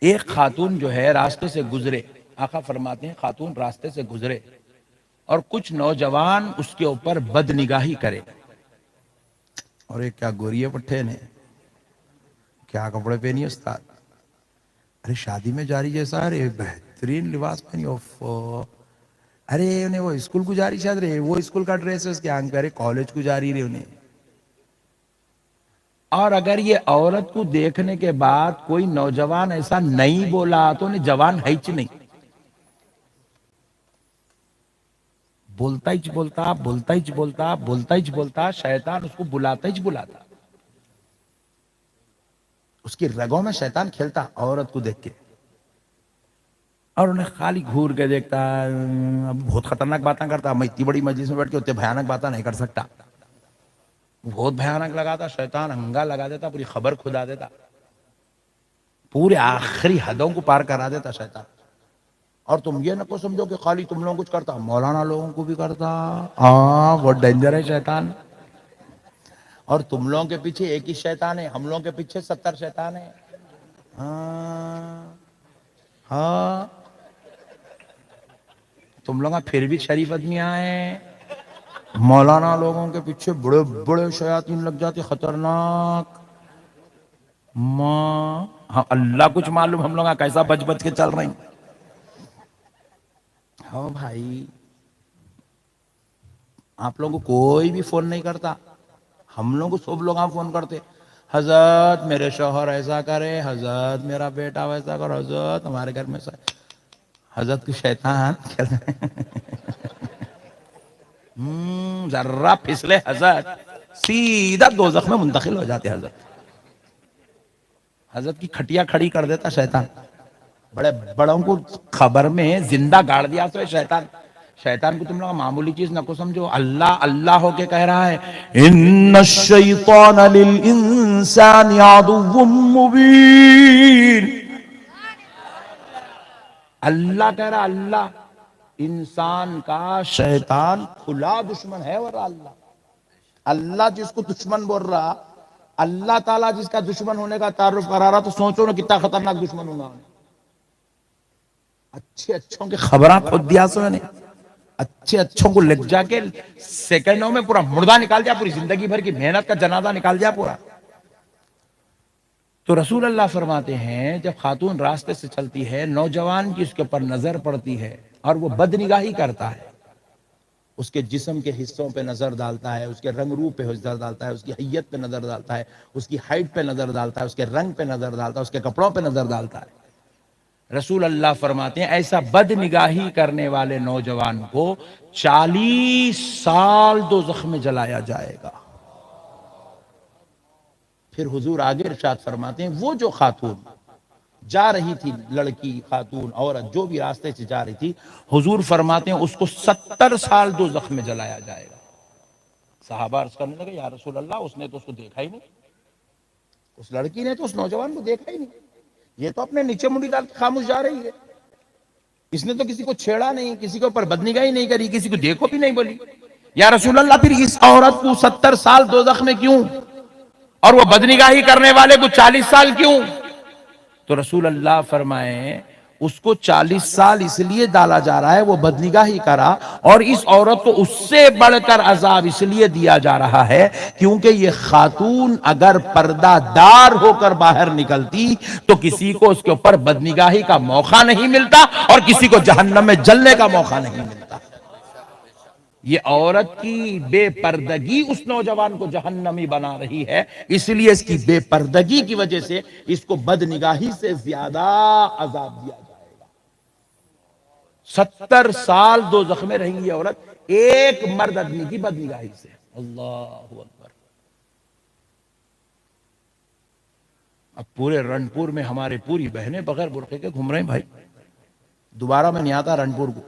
ایک خاتون جو ہے راستے سے گزرے، آقا فرماتے ہیں خاتون راستے سے گزرے اور کچھ نوجوان اس کے اوپر بد نگاہی کرے، اور ایک کیا گوریے پٹھے نے، کیا کپڑے پہنی استاد، ارے شادی میں جاری جیسا، ارے بہترین لباس پہنی، ارے انہیں وہ اسکول کو جاری شاید رہے، وہ اسکول کا ڈریس ہے اس کے آنکھ پہ، ارے کالج کو جاری رہے انہیں۔ اور اگر یہ عورت کو دیکھنے کے بعد کوئی نوجوان ایسا نہیں بولا تو انہیں جوان ہے ہی نہیں، بولتا ہی بولتا بولتا ہی بولتا بولتا ہی بولتا، شیطان اس کو بلاتا ہی بلاتا، اس کی رگوں میں شیطان کھیلتا عورت کو دیکھ کے، اور انہیں خالی گھور کے دیکھتا، بہت خطرناک باتیں کرتا، میں اتنی بڑی مجلس میں بیٹھ کے اتنے بھیانک باتیں نہیں کر سکتا، بہت بھیانک لگاتا، شیطان ہنگا لگا دیتا، پوری خبر کھدا دیتا، پورے آخری حدوں کو پار کرا دیتا شیطان۔ اور تم یہ نہ کو سمجھو کہ خالی تم لوگوں کچھ کرتا، مولانا لوگوں کو بھی کرتا، ہاں بہت ڈینجر ہے شیطان۔ اور تم لوگوں کے پیچھے ایک ہی شیطان ہے، ہم لوگوں کے پیچھے 70 شیطان ہے، ہاں ہاں، تم لوگ پھر بھی شریف آدمی آئے، مولانا لوگوں کے پیچھے بڑے بڑے شیاطین لگ جاتے، خطرناک، ماں ہاں اللہ کچھ معلوم ہم لوگ کیسا بچ بچ کے چل رہے ہیں۔ ہاں بھائی، آپ لوگوں کو کوئی بھی فون نہیں کرتا، ہم لوگوں کو سب لوگ فون کرتے، حضرت میرے شوہر ایسا کرے، حضرت میرا بیٹا ویسا کرے، حضرت ہمارے گھر میں حضرت کی شیطان ذرہ پھسلے حضرت سیدھا دوزخ میں منتقل ہو جاتے، حضرت کی کھٹیا کھڑی کر دیتا شیطان، بڑے بڑوں کو خبر میں زندہ گاڑ دیا تو ہے شیطان۔ شیطان کو تم لوگ معمولی چیز نہ کو سمجھو، اللہ اللہ ہو کے کہہ رہا ہے ان الشیطان للانسان عدو مبین، اللہ کہہ رہا، اللہ انسان کا شیطان کھلا دشمن ہے، ورنہ اللہ اللہ جس کو دشمن بول رہا، اللہ تعالیٰ جس کا دشمن ہونے کا تعارف کرا رہا، تو سوچو نا کتنا خطرناک دشمن ہوگا۔ اچھے اچھوں کے خبراں کھود دیا سو نے، اچھے اچھوں کو لگ جا کے سیکنڈوں میں پورا مردہ نکال دیا، پوری زندگی بھر کی محنت کا جنازہ نکال دیا پورا۔ تو رسول اللہ فرماتے ہیں جب خاتون راستے سے چلتی ہے، نوجوان کی اس کے اوپر نظر پڑتی ہے اور وہ بد نگاہی کرتا ہے، اس کے جسم کے حصوں پہ نظر ڈالتا ہے، اس کے رنگ روپ پہ نظر ڈالتا ہے، اس کی حیت پہ نظر ڈالتا ہے، اس کی ہائٹ پہ نظر ڈالتا ہے، اس کے رنگ پہ نظر ڈالتا ہے، اس کے کپڑوں پہ نظر ڈالتا ہے۔ رسول اللہ فرماتے ہیں ایسا بد نگاہی کرنے والے نوجوان کو 40 سال دوزخ میں جلایا جائے گا۔ پھر حضور آگے ارشاد فرماتے ہیں وہ جو خاتون جا رہی تھی، لڑکی خاتون عورت جو بھی راستے سے جا رہی تھی، حضور فرماتے ہیں اس کو 70 سال دوزخ میں جلایا جائے گا۔ صحابہ عرض کرنے لگے یا رسول اللہ اس نے تو اس کو دیکھا ہی نہیں، اس لڑکی نے تو اس نوجوان کو دیکھا ہی نہیں، یہ تو اپنے نیچے منڈی ڈال کے خاموش جا رہی ہے، اس نے تو کسی کو چھیڑا نہیں، کسی کے اوپر بدنگاہی نہیں کری، کسی کو دیکھو بھی نہیں بولی۔ یا رسول اللہ پھر اس عورت کو 70 سال دوزخ میں کیوں، اور وہ بدنگاہی کرنے والے کو 40 سال کیوں؟ تو رسول اللہ فرمائے اس کو 40 سال اس لیے ڈالا جا رہا ہے وہ بدنگاہی کرا، اور اس عورت کو اس سے بڑھ کر عذاب اس لیے دیا جا رہا ہے کیونکہ یہ خاتون اگر پردہ دار ہو کر باہر نکلتی تو کسی کو اس کے اوپر بدنگاہی کا موقع نہیں ملتا اور کسی کو جہنم میں جلنے کا موقع نہیں ملتا۔ یہ عورت کی بے پردگی اس نوجوان کو جہنمی بنا رہی ہے، اس لیے اس کی بے پردگی کی وجہ سے اس کو بدنگاہی سے زیادہ عذاب دیا جائے گا۔ 70 سال دوزخ میں رہیں گی عورت ایک مرد آدمی کی بدنگاہی سے۔ اللہ اکبر۔ اب پورے رنپور میں ہمارے پوری بہنیں بغیر برقعے کے گھوم رہے ہیں بھائی، دوبارہ میں نہیں آتا رنپور کو،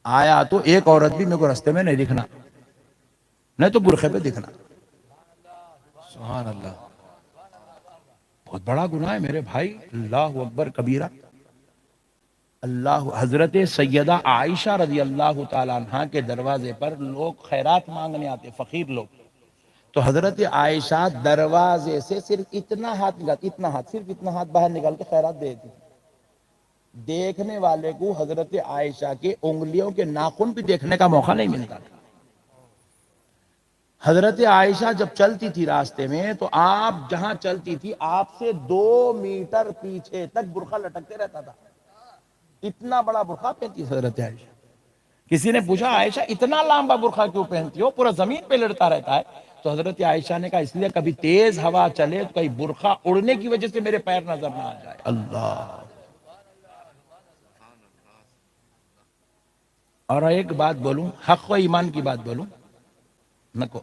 آیا تو ایک عورت بھی میرے کو رستے میں نہیں دکھنا، نہیں تو برقعے پہ دکھنا۔ سبحان اللہ، بہت بڑا گناہ ہے میرے بھائی، اللہ اکبر کبیرہ۔ اللہ حضرت سیدہ عائشہ رضی اللہ تعالیٰ عنہ کے دروازے پر لوگ خیرات مانگنے آتے، فقیر لوگ، تو حضرت عائشہ دروازے سے صرف اتنا ہاتھ باہر نکال کے خیرات دے دی. دیکھنے والے کو حضرت عائشہ کے انگلیوں کے ناخن بھی دیکھنے کا موقع نہیں ملتا تھا. حضرت عائشہ جب چلتی تھی راستے میں تو آپ جہاں چلتی تھی آپ سے 2 میٹر پیچھے تک برقع لٹکتے رہتا تھا. اتنا بڑا برقع پہنتی حضرت عائشہ. کسی نے پوچھا عائشہ اتنا لمبا برقع کیوں پہنتی ہو، پورا زمین پہ لڑتا رہتا ہے؟ تو حضرت عائشہ نے کہا اس لیے کبھی تیز ہوا چلے تو کہیں برقع اڑنے کی وجہ سے میرے پیر نظر نہ آ جائے. اللہ. اور ایک بات بولوں، حق و ایمان کی بات بولوں نکو.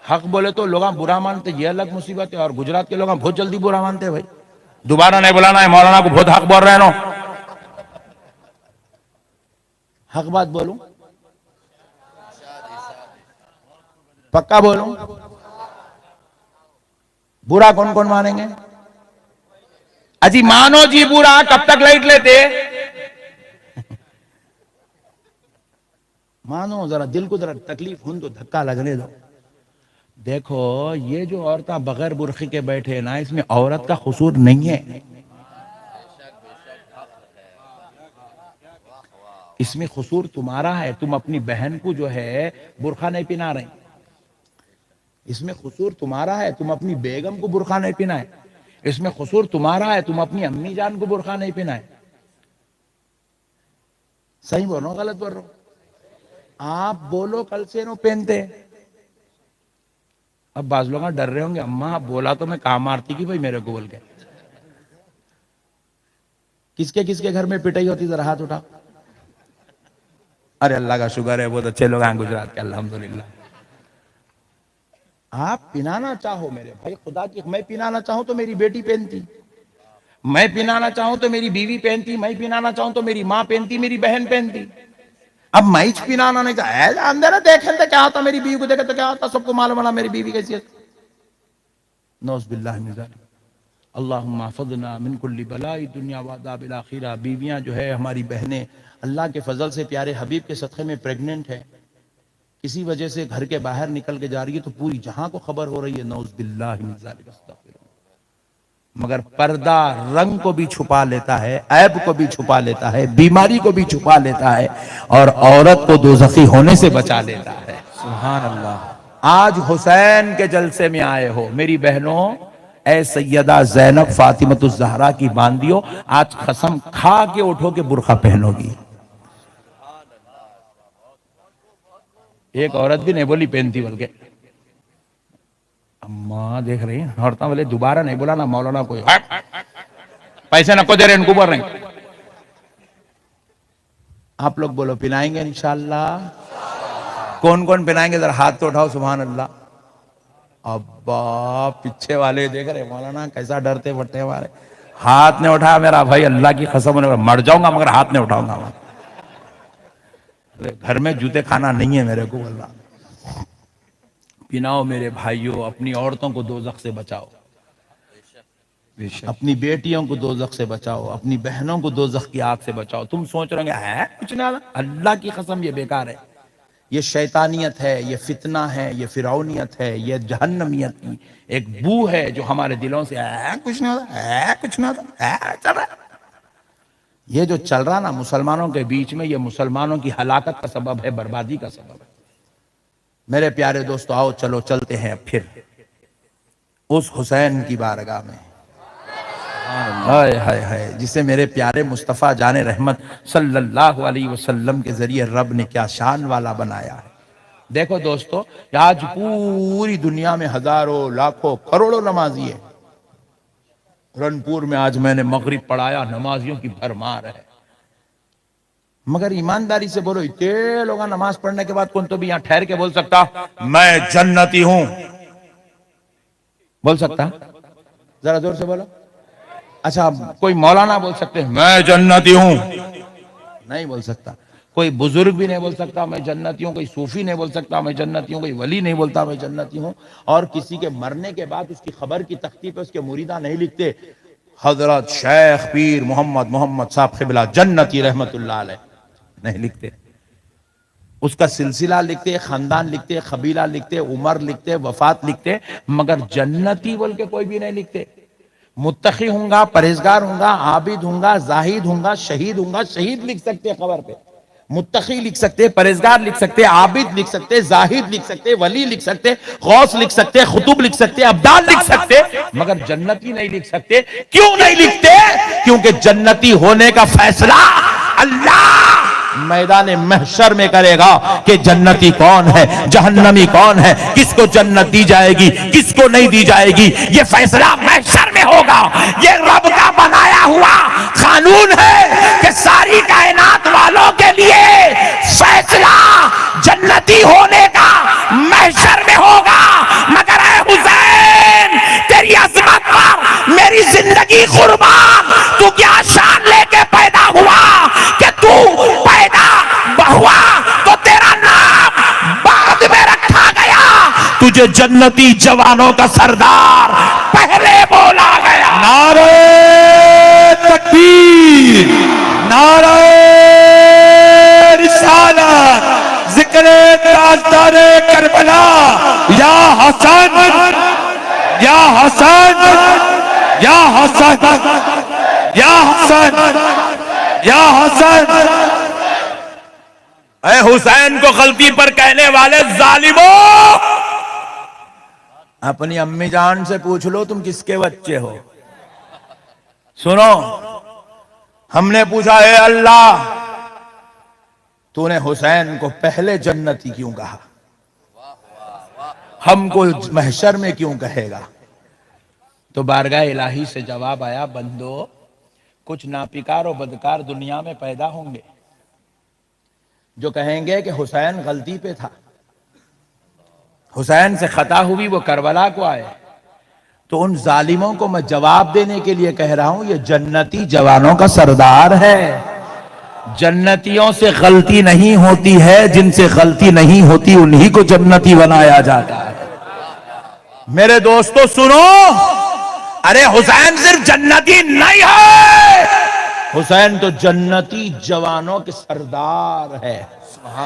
حق بولے تو لوگ برا مانتے، یہ الگ مصیبت ہے. اور گجرات کے لوگ بہت جلدی برا مانتے ہیں. بھائی دوبارہ نہیں بلانا ہے، مولانا کو بہت حق بول رہے ہیں. نو حق بات بولوں، پکا بولوں، برا کون کون مانیں گے؟ اجی مانو جی برا. کب تک لائٹ لیتے؟ مانو ذرا دل کو ذرا تکلیف ہوں تو دھکا لگنے دو. دیکھو یہ جو عورتیں بغیر برقعے کے بیٹھے نا، اس میں عورت کا قصور نہیں ہے. اس میں قصور تمہارا ہے. تم اپنی بہن کو جو ہے برقع نہیں پہنا رہے. اس میں قصور تمہارا ہے. تم اپنی بیگم کو برقع نہیں پہنائے. اس میں قصور تمہارا ہے. تم اپنی امی جان کو برقع نہیں پہنائے. صحیح بول رہا ہوں غلط بول رہا ہوں؟ آپ بولو کل سے نو پہنتے. اب بعض لوگ ڈر رہے ہوں گے اماں بولا تو میں کہاں مارتی کی بھائی میرے کو بول کے. کس کے گھر میں پٹائی ہوتی ذرا ہاتھ اٹھا. ارے اللہ کا شکر ہے بہت اچھے لوگ ہیں گجرات کے الحمدللہ. آپ پہنانا چاہو میرے بھائی خدا کی، میں پہنانا چاہوں تو میری بیٹی پہنتی، میں پہنانا چاہوں تو میری بیوی پہنتی، میں پہنانا چاہوں تو میری ماں پہنتی، میری بہن پہنتی. اب میں پہنانا نہیں چاہتا. اندر دیکھیں تو کیا ہوتا، میری بیوی کو دیکھے تو کیا ہوتا، سب کو معلوم ہے میری بیوی کیسی ہے. نعوذ باللہ من ذالک. اللہم احفظنا من کل بلاء الدنیا وعذاب الاخرہ. بیویاں جو ہے ہماری بہنیں اللہ کے فضل سے پیارے حبیب کے صدقے میں پریگننٹ ہے، کسی وجہ سے گھر کے باہر نکل کے جا رہی ہے تو پوری جہاں کو خبر ہو رہی ہے. نعوذ باللہ من ذالک. مگر پردہ رنگ کو بھی چھپا لیتا ہے، عیب کو بھی چھپا لیتا ہے، بیماری کو بھی چھپا لیتا ہے، اور عورت کو دوزخی ہونے سے بچا لیتا ہے. سبحان اللہ. آج حسین کے جلسے میں آئے ہو میری بہنوں، اے سیدہ زینب فاطمۃ الزہرا کی باندیو، آج قسم کھا کے اٹھو کہ برقع پہنو گی. ایک عورت بھی نہیں بولی پہنتی بلکہ. اماں دیکھ رہی ہیں عورتیں بولے دوبارہ نہیں بولا نا مولانا کوئی پیسے نہ کو دے رہے ان کو بول رہے ہیں. آپ لوگ بولو پہنائیں گے انشاءاللہ. کون کون پہنائیں گے ذرا ہاتھ تو اٹھاؤ. سبحان اللہ. ابا پیچھے والے دیکھ رہے مولانا کیسا ڈرتے پڑتے ہمارے. ہاتھ نے اٹھایا میرا بھائی اللہ کی قسم مر جاؤں گا مگر ہاتھ نے اٹھاؤں گا. گھر میں جوتے کھانا نہیں ہے میرے کو. اللہ پناؤ میرے بھائیوں، اپنی عورتوں کو دوزخ سے بچاؤ، اپنی بیٹیوں کو دوزخ سے بچاؤ، اپنی بہنوں کو دوزخ کی آگ سے بچاؤ. تم سوچ رہے ہیں ہے کچھ نہ، اللہ کی قسم یہ بیکار ہے. یہ شیطانیت ہے، یہ فتنہ ہے، یہ فرعونیت ہے، یہ جہنمیت کی ایک بو ہے جو ہمارے دلوں سے کچھ نہ ہوتا، کچھ نہ ہوتا چل رہا. یہ جو چل رہا نا مسلمانوں کے بیچ میں، یہ مسلمانوں کی ہلاکت کا سبب ہے، بربادی کا سبب ہے. میرے پیارے دوستو آؤ چلو چلتے ہیں پھر اس حسین کی بارگاہ میں، ہائے ہائے ہائے، جسے میرے پیارے مصطفیٰ جان رحمت صلی اللہ علیہ وسلم کے ذریعے رب نے کیا شان والا بنایا ہے. دیکھو دوستو، آج پوری دنیا میں ہزاروں لاکھوں کروڑوں نمازی ہیں. رنپور میں آج میں نے مغرب پڑھایا، نمازیوں کی بھرمار ہے. مگر ایمانداری سے بولو اتنے لوگ نماز پڑھنے کے بعد کون تو بھی یہاں ٹھہر کے بول سکتا میں جنتی ہوں؟ بول سکتا؟ ذرا زور سے بولو. اچھا کوئی مولانا بول سکتے ہیں میں جنتی ہوں؟ نہیں بول سکتا. کوئی بزرگ بھی نہیں بول سکتا میں جنتی ہوں. کوئی صوفی نہیں بول سکتا میں جنتی ہوں. کوئی ولی نہیں بولتا میں جنتی ہوں. اور کسی کے مرنے کے بعد اس کی خبر کی تختی پہ اس کے مریدہ نہیں لکھتے حضرت شیخ پیر محمد صاحب قبلہ جنتی رحمت اللہ علیہ، نہیں لکھتے. اس کا سلسلہ لکھتے، خاندان لکھتے، قبیلہ لکھتے، عمر لکھتے، وفات لکھتے، مگر جنتی بول کے کوئی بھی نہیں لکھتے۔ متقی ہوں گا، پرہیزگار ہوں گا، عابد ہوں گا، زاہد ہوں گا، شہید ہوں گا، شہید لکھ سکتے قبر پہ، متقی لکھ سکتے، پرہیزگار لکھ سکتے، عابد لکھ سکتے، زاہد لکھ سکتے، ولی لکھ سکتے، غوث لکھ سکتے، خطب لکھ سکتے، ابدال لکھ سکتے، مگر جنتی نہیں لکھ سکتے۔ کیوں نہیں لکھتے؟ کیونکہ جنتی ہونے کا فیصلہ اللہ میدان محشر میں کرے گا کہ جنتی کون ہے، جہنمی کون ہے، کس کو جنت دی جائے گی، کس کو نہیں دی جائے گی، یہ فیصلہ محشر میں ہوگا۔ یہ رب کا بنایا ہوا قانون ہے کہ ساری کائنات والوں کے لیے فیصلہ جنتی ہونے کا محشر میں ہوگا۔ مگر اے حسین، تیری عظمت پر میری زندگی قربان، تو کیا شان لے کے پیدا ہوا کہ تو پیدا ہوا تو تیرا نام بعد میں رکھا گیا، تجھے جنتی جوانوں کا سردار پہلے بولا گیا۔ نعرہ تکبیر، نعرہ رسالت، ذکر تاجدار کربلا، یا حسن یا حسن یا حسن یا حسن یا حسن۔ اے حسین کو غلطی پر کہنے والے ظالموں، اپنی امی جان سے پوچھ لو تم کس کے بچے ہو۔ سنو، ہم نے پوچھا اے اللہ، تو نے حسین کو پہلے جنتی کیوں کہا، ہم کو محشر میں کیوں کہے گا؟ تو بارگاہ الہی سے جواب آیا، بندو، کچھ ناپکار و بدکار دنیا میں پیدا ہوں گے جو کہیں گے کہ حسین غلطی پہ تھا، حسین سے خطا ہوئی، وہ کربلا کو آئے۔ تو ان ظالموں کو میں جواب دینے کے لیے کہہ رہا ہوں، یہ جنتی جوانوں کا سردار ہے۔ جنتیوں سے غلطی نہیں ہوتی ہے، جن سے غلطی نہیں ہوتی انہی کو جنتی بنایا جاتا ہے۔ میرے دوستو سنو، ارے حسین صرف جنتی نہیں ہے، حسین تو جنتی جوانوں کے سردار ہے۔